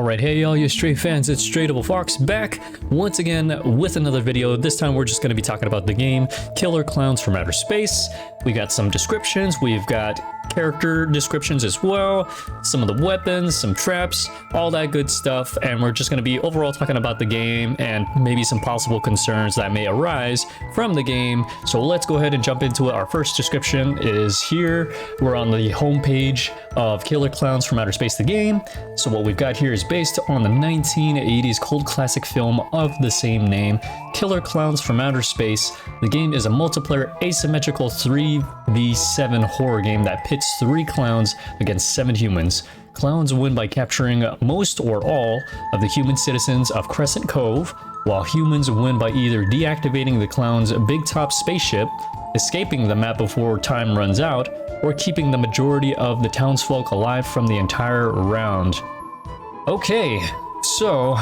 Alright, hey all you Stray fans, it's Stray Double Fox back once again with another video. This time we're just going to be talking about the game Killer Clowns from Outer Space. We got some descriptions, we've got character descriptions as well, some of the weapons, some traps, all that good stuff, and we're just going to be overall talking about the game and maybe some possible concerns that may arise from the game. So let's go ahead and jump into it. Our first description is here. We're on the home page of Killer Clowns from Outer Space, the game. So what we've got here is based on the 1980s cult classic film of the same name, Killer Clowns from Outer Space. The game is a multiplayer asymmetrical 3v7 horror game that pits 3 clowns against 7 humans. Clowns win by capturing most or all of the human citizens of Crescent Cove, while humans win by either deactivating the clown's big top spaceship, escaping the map before time runs out, or keeping the majority of the townsfolk alive from the entire round. Okay, so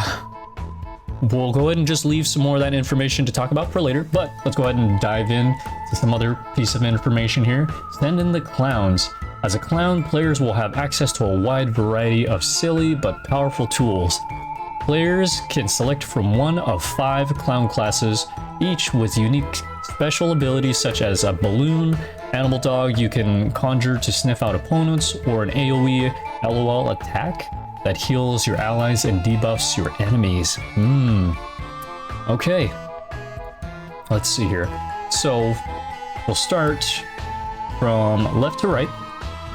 we'll go ahead and just leave some more of that information to talk about for later, but let's go ahead and dive in to some other piece of information here. Send in the clowns. As a clown, players will have access to a wide variety of silly but powerful tools. Players can select from one of 5 clown classes, each with unique special abilities such as a balloon, animal dog you can conjure to sniff out opponents, or an AoE LOL attack that heals your allies and debuffs your enemies. Okay. Let's see here. So we'll start from left to right.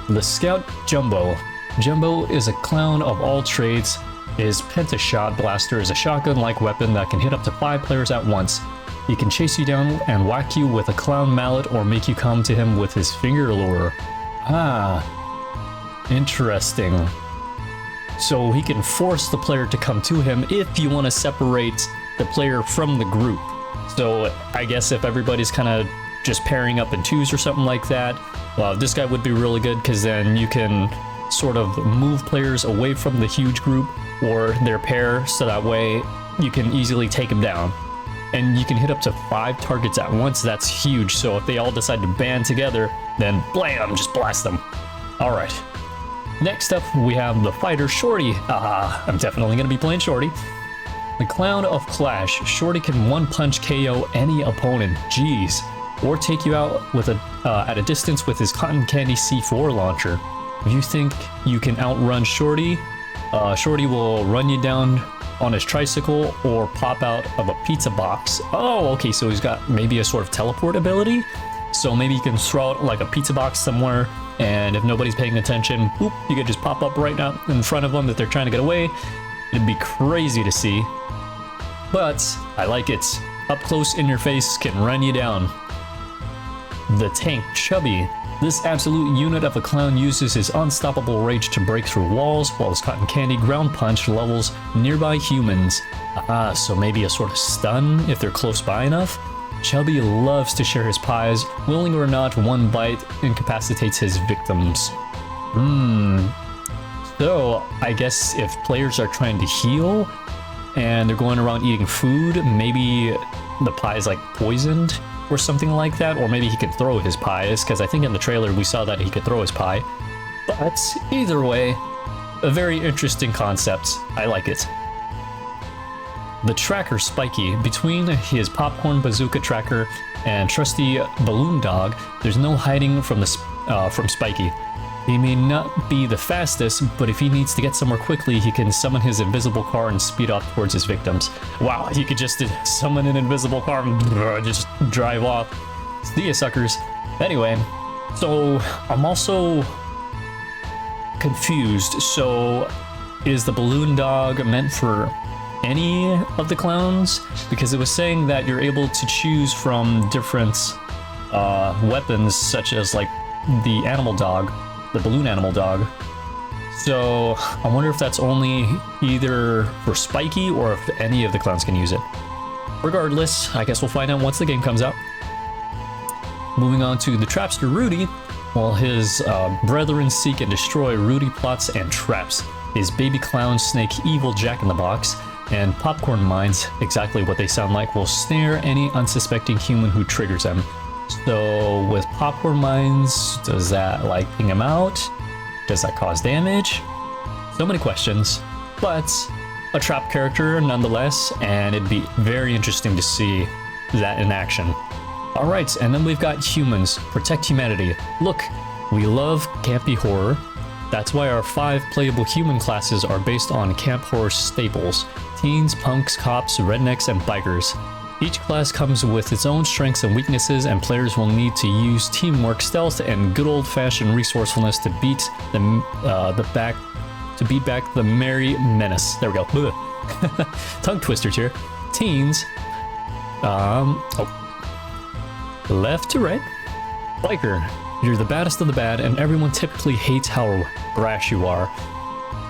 The Scout Jumbo. Jumbo is a clown of all trades. His Pentashot blaster is a shotgun-like weapon that can hit up to 5 players at once. He can chase you down and whack you with a clown mallet or make you come to him with his finger lure. Ah, interesting. So he can force the player to come to him if you want to separate the player from the group. So I guess if everybody's kind of just pairing up in twos or something like that, well, this guy would be really good because then you can sort of move players away from the huge group or their pair, so that way you can easily take them down. And you can hit up to 5 targets at once. That's huge. So if they all decide to band together, then blam, just blast them. All right. Next up, we have the fighter Shorty. I'm definitely going to be playing Shorty. The Clown of Clash. Shorty can one-punch KO any opponent. Jeez. Or take you out with at a distance with his cotton candy C4 launcher. If you think you can outrun Shorty, Shorty will run you down on his tricycle or pop out of a pizza box. Oh, okay, so he's got maybe a sort of teleport ability. So maybe you can throw out like a pizza box somewhere, and if nobody's paying attention, boop, you can just pop up right now in front of them that they're trying to get away. It'd be crazy to see, but I like it. Up close in your face, can run you down. The Tank Chubby. This absolute unit of a clown uses his unstoppable rage to break through walls, while his cotton candy ground punch levels nearby humans. So maybe a sort of stun if they're close by enough? Chubby loves to share his pies. Willing or not, one bite incapacitates his victims. So I guess if players are trying to heal and they're going around eating food, maybe the pie is like poisoned or something like that, or maybe he could throw his pies, because I think in the trailer we saw that he could throw his pie. But either way, a very interesting concept. I like it. The Tracker Spiky. Between his popcorn bazooka tracker and trusty balloon dog, there's no hiding from Spiky. He may not be the fastest, but if he needs to get somewhere quickly, he can summon his invisible car and speed off towards his victims. Wow, he could just summon an invisible car and just drive off. See ya, suckers. Anyway, so I'm also confused. So is the balloon dog meant for any of the clowns? Because it was saying that you're able to choose from different weapons, such as like the animal dog, the balloon animal dog. So I wonder if that's only either for Spiky or if any of the clowns can use it. Regardless, I guess we'll find out once the game comes out. Moving on to the Trapster Rudy. While his brethren seek and destroy, Rudy plots and traps his baby clown snake evil Jack-in-the-Box, and popcorn mines, exactly what they sound like, will snare any unsuspecting human who triggers them. So with popcorn mines, does that like ping him out? Does that cause damage? So many questions. but a trap character nonetheless, and it'd be very interesting to see that in action. All right, and then we've got humans. Protect humanity. Look, we love campy horror. That's why our 5 playable human classes are based on camp horror staples: teens, punks, cops, rednecks, and bikers. Each class comes with its own strengths and weaknesses, and players will need to use teamwork, stealth, and good old-fashioned resourcefulness to beat back the merry menace. There we go. Tongue twisters here. Teens. Left to right. Biker. You're the baddest of the bad, and everyone typically hates how brash you are.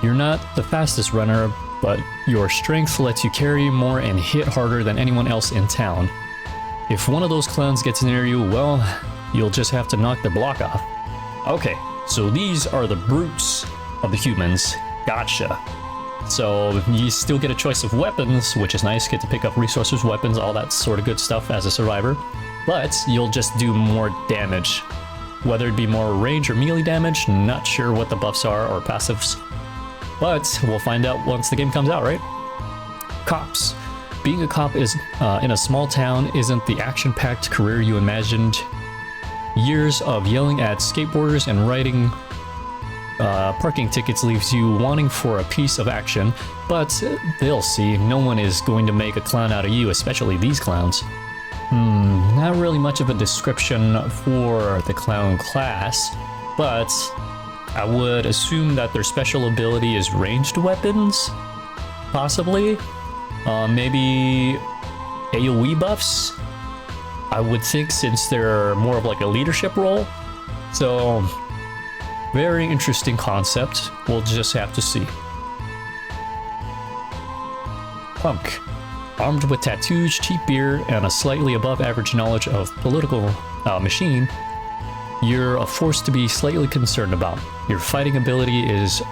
You're not the fastest runner, but your strength lets you carry more and hit harder than anyone else in town. If one of those clowns gets near you, well, you'll just have to knock their block off. Okay, so these are the brutes of the humans. Gotcha. So you still get a choice of weapons, which is nice. Get to pick up resources, weapons, all that sort of good stuff as a survivor. But you'll just do more damage. Whether it be more range or melee damage, not sure what the buffs are or passives. But we'll find out once the game comes out, right? Cops. Being a cop is in a small town isn't the action-packed career you imagined. Years of yelling at skateboarders and writing parking tickets leaves you wanting for a piece of action, but they'll see. No one is going to make a clown out of you, especially these clowns. Not really much of a description for the clown class, but I would assume that their special ability is ranged weapons, possibly. Maybe AoE buffs, I would think, since they're more of like a leadership role. So, very interesting concept. We'll just have to see. Punk. Armed with tattoos, cheap beer, and a slightly above average knowledge of political machine, you're a force to be slightly concerned about. Your fighting ability is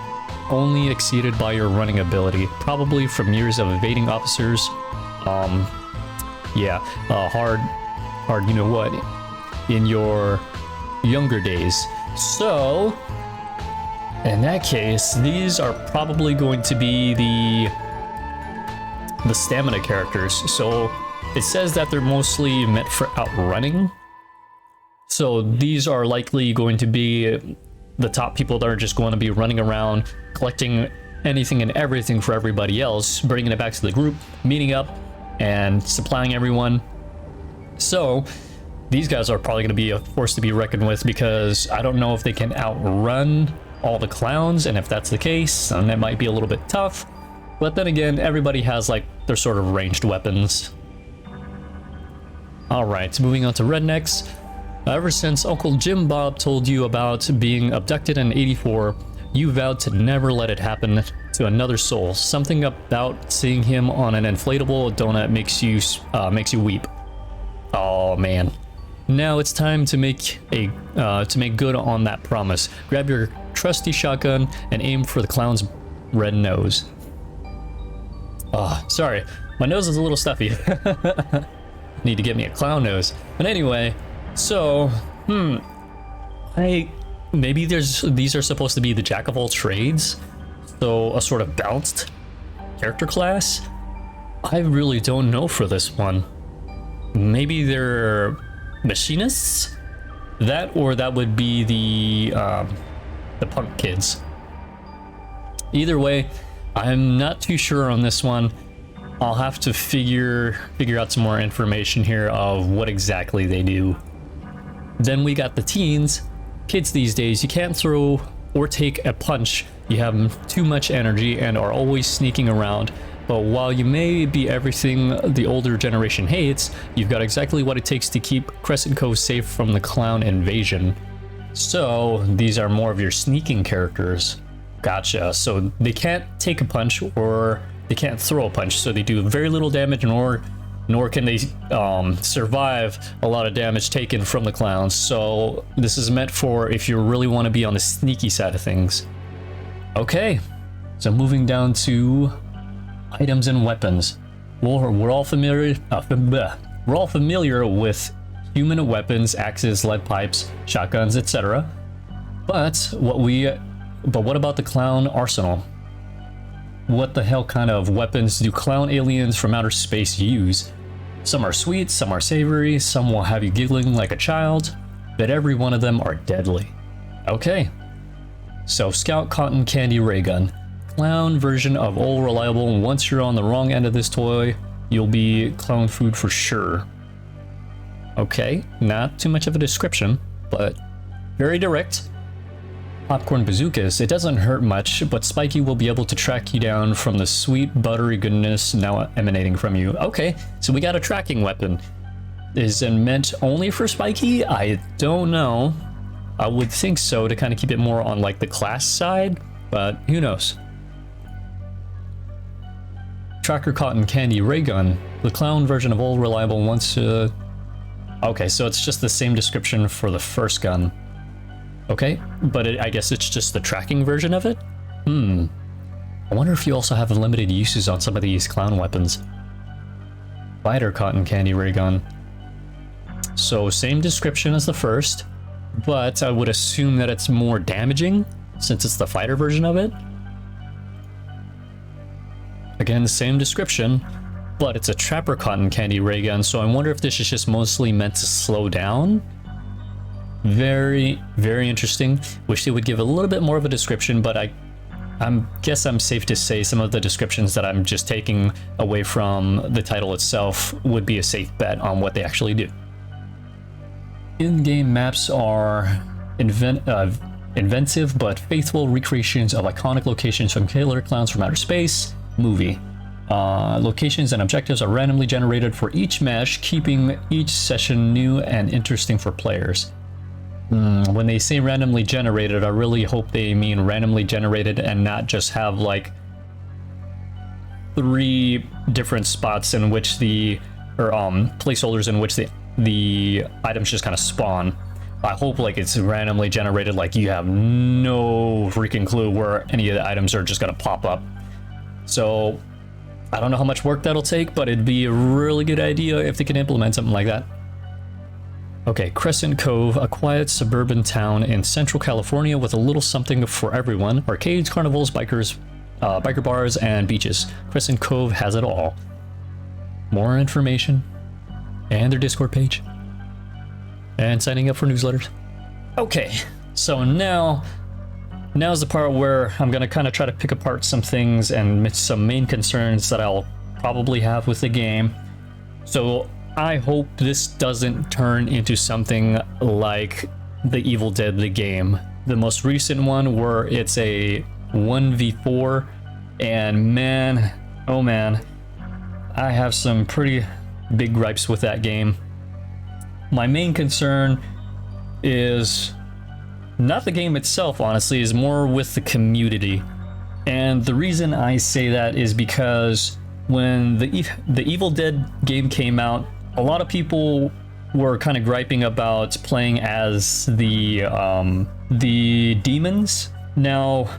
only exceeded by your running ability, probably from years of evading officers. Hard, you know what, in your younger days. So, in that case, these are probably going to be the stamina characters. So it says that they're mostly meant for outrunning. So these are likely going to be the top people that are just going to be running around, collecting anything and everything for everybody else, bringing it back to the group, meeting up, and supplying everyone. So these guys are probably going to be a force to be reckoned with, because I don't know if they can outrun all the clowns, and if that's the case, then that might be a little bit tough. But then again, everybody has like their sort of ranged weapons. Alright, moving on to rednecks. Ever since Uncle Jim Bob told you about being abducted in '84, you vowed to never let it happen to another soul. Something about seeing him on an inflatable donut makes you weep. Oh man. Now it's time to make good on that promise. Grab your trusty shotgun and aim for the clown's red nose. Oh, sorry, my nose is a little stuffy. Need to get me a clown nose. But anyway, so, maybe these are supposed to be the jack of all trades, so a sort of balanced character class. I really don't know for this one. Maybe they're machinists? That, or that would be the punk kids. Either way, I'm not too sure on this one. I'll have to figure out some more information here of what exactly they do. Then we got the teens. Kids these days, you can't throw or take a punch. You have too much energy and are always sneaking around. But while you may be everything the older generation hates, you've got exactly what it takes to keep Crescent Cove safe from the clown invasion. So these are more of your sneaking characters. Gotcha. So they can't take a punch or they can't throw a punch, so they do very little damage, nor can they survive a lot of damage taken from the clowns. So this is meant for if you really want to be on the sneaky side of things. Okay, so moving down to items and weapons. We're all familiar with human weapons, axes, lead pipes, shotguns, etc. But what about the clown arsenal? what the hell kind of weapons do clown aliens from outer space use? Some are sweet, some are savory, some will have you giggling like a child, but every one of them are deadly. Okay, so Scout Cotton Candy Ray Gun. Clown version of Old Reliable. Once you're on the wrong end of this toy, you'll be clown food for sure. Okay, not too much of a description, but very direct. Popcorn Bazookas. It doesn't hurt much, but Spiky will be able to track you down from the sweet, buttery goodness now emanating from you. Okay, so we got a tracking weapon. Is it meant only for Spiky? I don't know. I would think so, to kind of keep it more on like the class side, but who knows. Tracker Cotton Candy Ray Gun. The clown version of Old Reliable wants to... Okay, so it's just the same description for the first gun. Okay, but I guess it's just the tracking version of it? I wonder if you also have limited uses on some of these clown weapons. Fighter Cotton Candy Ray Gun. So same description as the first, but I would assume that it's more damaging since it's the fighter version of it. Again, same description, but it's a Trapper Cotton Candy Ray Gun, so I wonder if this is just mostly meant to slow down. Very, very interesting. Wish they would give a little bit more of a description, but I guess I'm safe to say some of the descriptions that I'm just taking away from the title itself would be a safe bet on what they actually do. In-game maps are inventive but faithful recreations of iconic locations from Killer Klowns from Outer Space movie. Locations and objectives are randomly generated for each match, keeping each session new and interesting for players. When they say randomly generated, I really hope they mean randomly generated and not just have like 3 different spots in which placeholders in which the items just kind of spawn. I hope like it's randomly generated, like you have no freaking clue where any of the items are just gonna pop up. So I don't know how much work that'll take, but it'd be a really good idea if they can implement something like that. Okay, Crescent Cove, a quiet suburban town in Central California with a little something for everyone. Arcades, carnivals, bikers, biker bars, and beaches. Crescent Cove has it all. More information, and their Discord page, and signing up for newsletters. Okay, so now's the part where I'm gonna kind of try to pick apart some things and some main concerns that I'll probably have with the game. So I hope this doesn't turn into something like the Evil Dead the game, the most recent one where it's a 1v4, and man, oh man, I have some pretty big gripes with that game. My main concern is not the game itself, honestly, is more with the community. And the reason I say that is because when the Evil Dead game came out, a lot of people were kind of griping about playing as the demons. Now,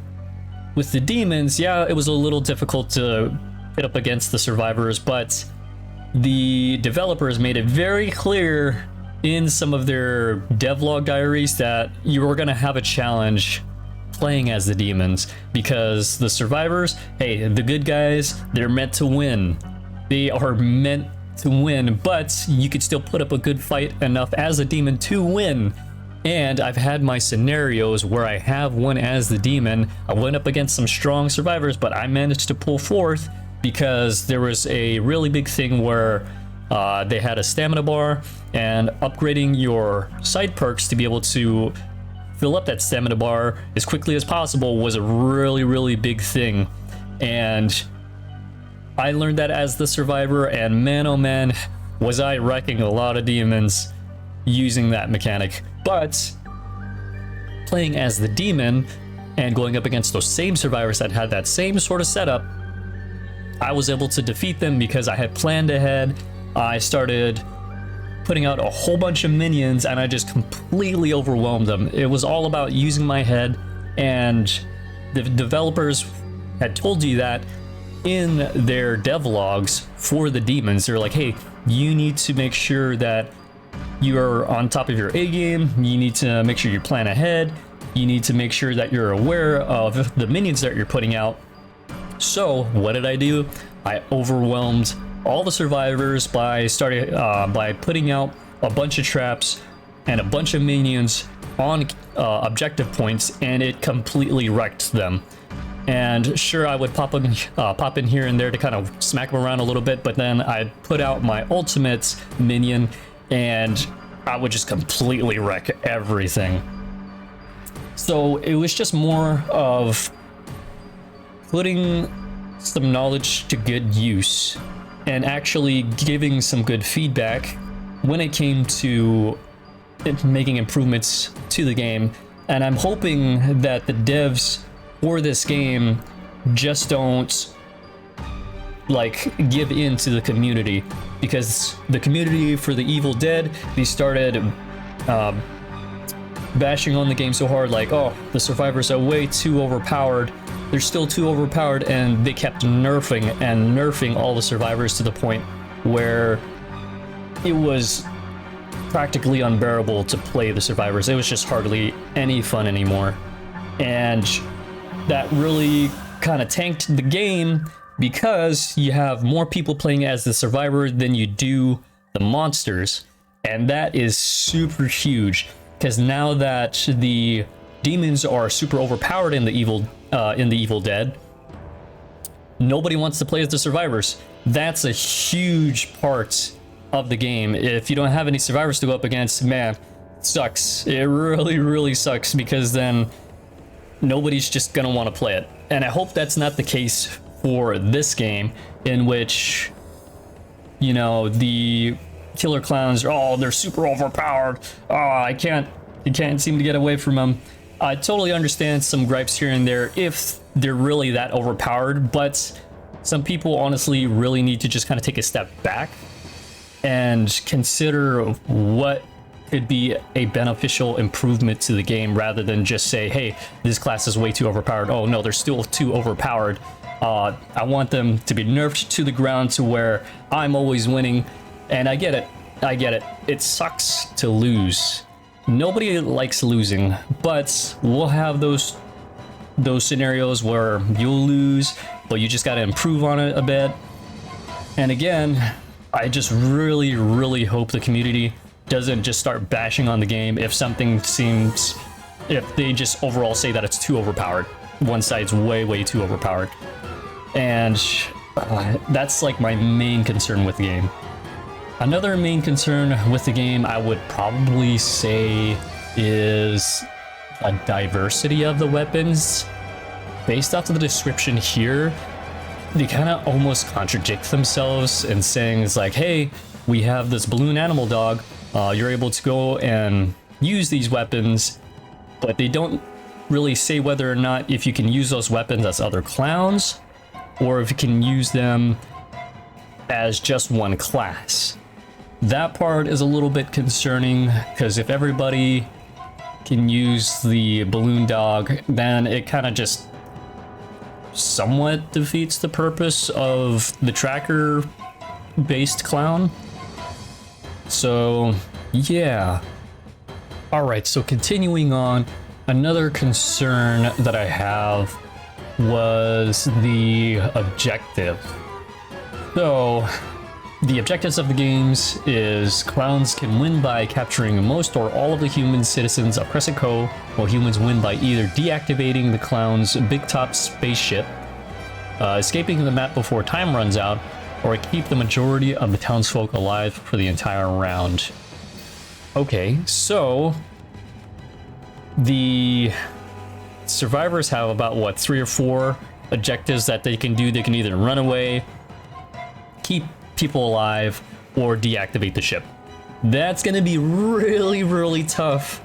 with the demons, yeah, it was a little difficult to hit up against the survivors, but the developers made it very clear in some of their devlog diaries that you were going to have a challenge playing as the demons, because the survivors, hey, the good guys, they're meant to win. They are meant to win, but you could still put up a good fight enough as a demon to win. And I've had my scenarios where I have won as the demon. I went up against some strong survivors, but I managed to pull forth because there was a really big thing where they had a stamina bar, and upgrading your side perks to be able to fill up that stamina bar as quickly as possible was a really, really big thing. And I learned that as the survivor, and man, oh man, was I wrecking a lot of demons using that mechanic. But playing as the demon and going up against those same survivors that had that same sort of setup, I was able to defeat them because I had planned ahead. I started putting out a whole bunch of minions and I just completely overwhelmed them. It was all about using my head, and the developers had told you that in their devlogs for the demons. They're like, hey, you need to make sure that you're on top of your A game. You need to make sure you plan ahead. You need to make sure that you're aware of the minions that you're putting out So what did I do? I overwhelmed all the survivors by putting out a bunch of traps and a bunch of minions on objective points, and it completely wrecked them. And sure, I would pop in here and there to kind of smack them around a little bit, but then I'd put out my ultimate minion and I would just completely wreck everything. So it was just more of putting some knowledge to good use and actually giving some good feedback when it came to making improvements to the game. And I'm hoping that the devs for this game just don't like give in to the community, because the community for the Evil Dead, they started bashing on the game so hard, like, oh, the survivors are way too overpowered, they're still too overpowered, and they kept nerfing all the survivors to the point where it was practically unbearable to play the survivors. It was just hardly any fun anymore, and that really kind of tanked the game, because you have more people playing as the survivor than you do the monsters, and that is super huge, because now that the demons are super overpowered in the Evil Dead, nobody wants to play as the survivors. That's a huge part of the game. If you don't have any survivors to go up against, man, it sucks. It really sucks, because then nobody's just gonna want to play it. And I hope that's not the case for this game, in which, you know, the killer clowns are, oh, they're super overpowered, oh, you can't seem to get away from them. I totally understand some gripes here and there if they're really that overpowered, but some people honestly really need to just kind of take a step back and consider what could be a beneficial improvement to the game, rather than just say, hey, this class is way too overpowered. Oh no, they're still too overpowered. I want them to be nerfed to the ground to where I'm always winning. And I get it. It sucks to lose. Nobody likes losing, but we'll have those scenarios where you'll lose, but you just got to improve on it a bit. And again, I just really hope the community doesn't just start bashing on the game if they just overall say that it's too overpowered. One side's way too overpowered. And that's like my main concern with the game. Another main concern with the game, I would probably say, is a diversity of the weapons. Based off of the description here, they kind of almost contradict themselves in saying, it's like, hey, we have this balloon animal dog, you're able to go and use these weapons, but they don't really say whether or not if you can use those weapons as other clowns, or if you can use them as just one class. That part is a little bit concerning, because if everybody can use the balloon dog, then it kind of just somewhat defeats the purpose of the tracker based clown. So yeah. Alright, so continuing on, another concern that I have was the objective. So the objectives of the games is clowns can win by capturing most or all of the human citizens of Crescent Cove, while humans win by either deactivating the clown's big top spaceship, escaping the map before time runs out, or keep the majority of the townsfolk alive for the entire round. Okay, so the survivors have about, what, 3 or 4 objectives that they can do. They can either run away, keep people alive, or deactivate the ship. That's gonna be really tough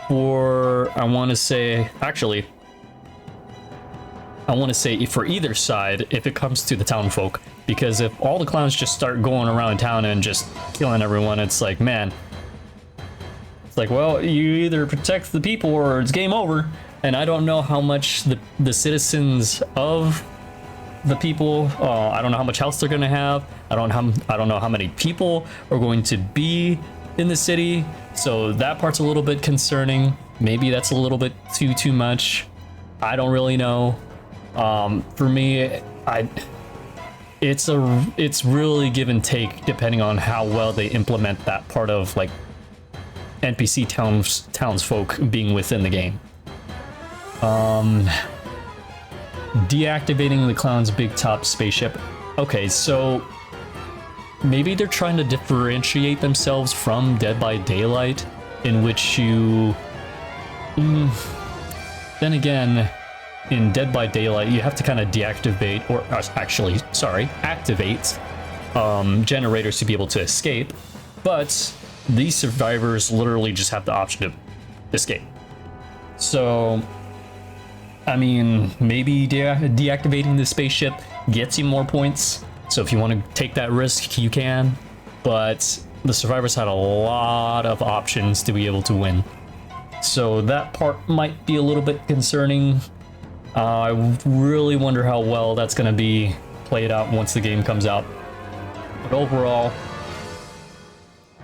for, I want to say for either side if it comes to the town folk, because if all the clowns just start going around town and just killing everyone, it's like, man, it's like, well, you either protect the people or it's game over. And I don't know how much the citizens of the people, I don't know how much health they're gonna have. I don't know how many people are going to be in the city, so that part's a little bit concerning. Maybe that's a little bit too much. I don't really know. For me, it's really give and take depending on how well they implement that part of like NPC townsfolk being within the game. Deactivating the clown's big top spaceship. Okay, so maybe they're trying to differentiate themselves from Dead by Daylight, in which you... then again, in Dead by Daylight, you have to kind of deactivate, or actually, sorry, activate generators to be able to escape, but these survivors literally just have the option to escape. So, I mean, maybe deactivating the spaceship gets you more points. So if you want to take that risk, you can. But the survivors had a lot of options to be able to win. So that part might be a little bit concerning. I really wonder how well that's going to be played out once the game comes out. But overall,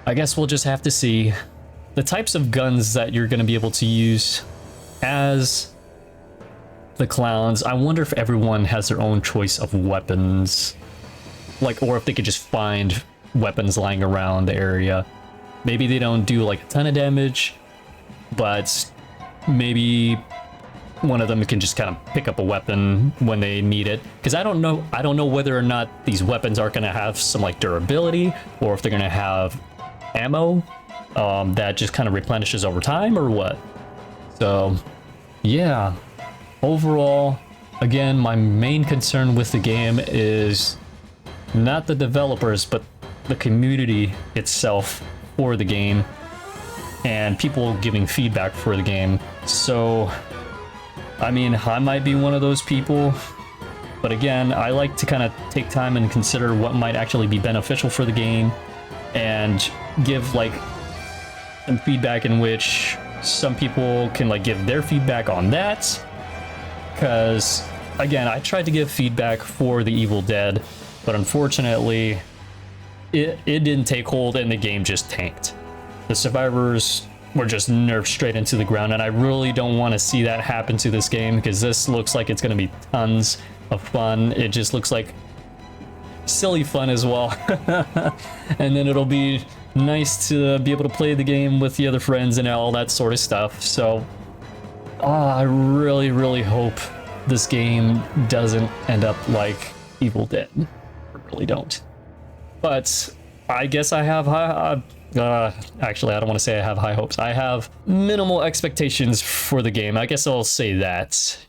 I guess we'll just have to see. The types of guns that you're going to be able to use as the clowns, I wonder if everyone has their own choice of weapons. Like, or if they could just find weapons lying around the area. Maybe they don't do like a ton of damage, but maybe one of them can just kind of pick up a weapon when they need it. Because I don't know whether or not these weapons are going to have some like durability, or if they're going to have ammo that just kind of replenishes over time, or what. So yeah, overall, again, my main concern with the game is not the developers, but the community itself for the game and people giving feedback for the game. So I mean, I might be one of those people, but again, I like to kind of take time and consider what might actually be beneficial for the game and give like some feedback in which some people can like give their feedback on that. Because again, I tried to give feedback for the Evil Dead, but unfortunately it didn't take hold and the game just tanked. The survivors were just nerfed straight into the ground, and I really don't want to see that happen to this game, because this looks like it's going to be tons of fun. It just looks like silly fun as well. And then it'll be nice to be able to play the game with the other friends and all that sort of stuff. So I really, really hope this game doesn't end up like Evil Dead. I really don't. But I guess I have actually, I don't want to say I have high hopes. I have minimal expectations for the game. I guess I'll say that.